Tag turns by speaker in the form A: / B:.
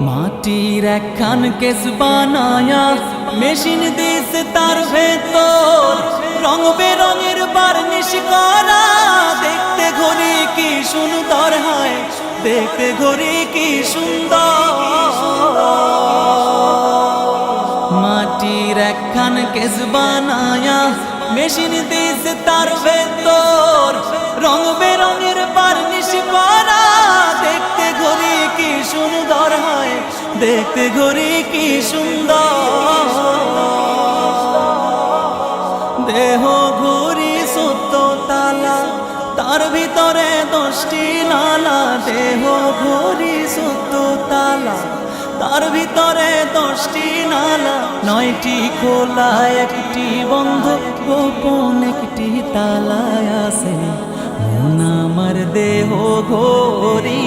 A: মাটির একখান কেস বানায়া মেশিন দিছে তার ভেতর রং বেরঙের বার্নিশ করা। দেখতে ঘড়ি কি সুন্দর হয়, দেখতে ঘড়ি কি সুন্দর। মাটির একখান কেস বানায়া মেশিন দিছে তার ভেতর রং বেরঙের বার্নিশ করা। দেখতে ঘড়ি কি সুন্দর হয়, দেখতে ঘড়ি কি সুন্দর। দেহ ঘড়ি 14 তালা, তার ভিতরে 10টি নালা। দেহ ঘড়ি 14 তালা, তার ভিতরে 10টি নালা। 9টি খোলা, 1টি বন্ধ, গোপন 1টি তালায় আছে। মন আমার দেহ ঘড়ি